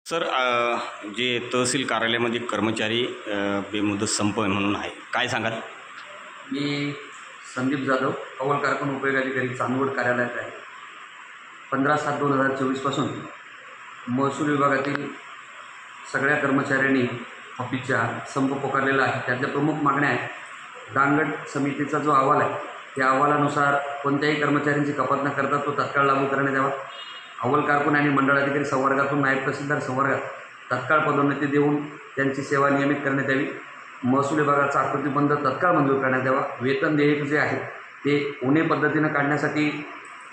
Sir, जे तहसील कार्यालयामध्ये कर्मचारी बेमुदत संप म्हणून आहे, काय सांगाल? मी संदीप जाधव, अव्वल कारकून उपयोग अधिकारी, चांदवड कार्यालयात आहे. 15/7/2024 पासून महसूल विभागातील सगळ्या कर्मचाऱ्यांनी ऑफिसच्या संप पुकारलेला आहे. त्यातल्या प्रमुख मागण्या आहेत. दानगट समितीचा जो अहवाल आहे त्या अहवालानुसार कोणत्याही कर्मचाऱ्यांची कपात न करता तो तत्काळ लागू करण्यात यावा. अव्वल कारकून आणि मंडळ अधिकारी संवर्गातून नायब तहसीलदार संवर्गात तत्काळ पदोन्नती देऊन त्यांची सेवा नियमित करण्यात यावी. महसूल विभागाचा आकृतीबंध तत्काळ मंजूर करण्यात यावा. वेतन देयक जे आहे ते उणे पद्धतीनं काढण्यासाठी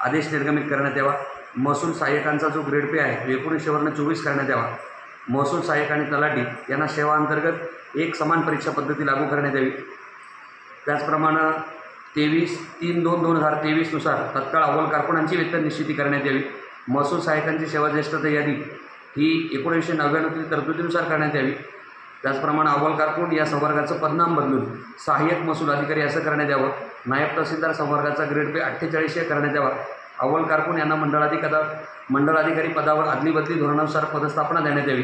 आदेश निर्गमित करण्यात यावा. महसूल सहाय्यकांचा जो ग्रेड पे आहे 1900वरून 24 करण्यात यावा. महसूल सहाय्यक आणि तलाठी यांना सेवा अंतर्गत एक समान परीक्षा पद्धती लागू करण्यात यावी. त्याचप्रमाणे 23/3/2023 नुसार तत्काळ अव्वल कारकुनांची वेतन निश्चिती करण्यात यावी. महसूल सहाय्यकांची सेवा ज्येष्ठता यादी ही 1999 तरतुदीनुसार करण्यात यावी. त्याचप्रमाणे अव्वल कारकून या संवर्गाचं पदनाम बदलून सहाय्यक महसूल अधिकारी असं करण्यात यावं. नायब तहसीलदार संवर्गाचा ग्रेड पे 48 करण्यात यावा. अव्वल कारकून यांना मंडळ अधिकारी पदावर अदलीबदली धोरणानुसार पदस्थापना देण्यात यावी.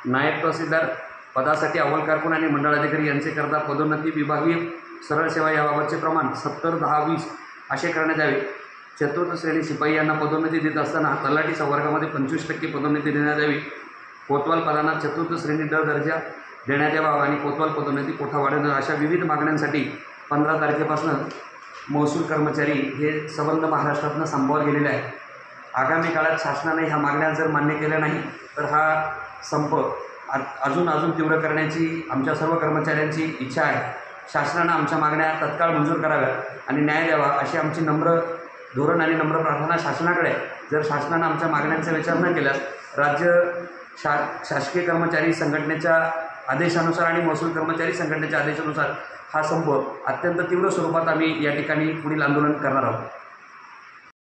नायब तहसीलदार पदासाठी अव्वल कारकून आणि मंडळ अधिकारी यांचे करता पदोन्नती विभागीय सरळ सेवा याबाबतचे प्रमाण 70/10/20 असे करण्यात यावे. चतुर्थ श्रेणी शिपाई यांना पदोन्नती देत असताना तलाठी संवर्गामध्ये 25% पदोन्नती देण्यात यावी. कोतवाल पदांना चतुर्थ श्रेणी दर्जा देण्यात यावा आणि कोतवाल पदोन्नती कोठा वाढवणं अशा विविध मागण्यांसाठी 15 तारखेपासून महसूल कर्मचारी हे सबंध महाराष्ट्रातून संपावर गेलेले आहेत. आगामी काळात शासनाने ह्या मागण्या जर मान्य केल्या नाही तर हा संप अजून तीव्र करण्याची आमच्या सर्व कर्मचाऱ्यांची इच्छा आहे. शासनानं आमच्या मागण्या तत्काळ मंजूर कराव्यात आणि न्याय द्यावा अशी आमची नम्र धोरण आणि नम्र प्रार्थना शासनाकडे. जर शासनानं आमच्या मागण्यांचा विचार न केल्यास राज्य शासकीय कर्मचारी संघटनेच्या आदेशानुसार आणि महसूल कर्मचारी संघटनेच्या आदेशानुसार हा संप अत्यंत तीव्र स्वरूपात आम्ही या ठिकाणी पुढील आंदोलन करणार आहोत.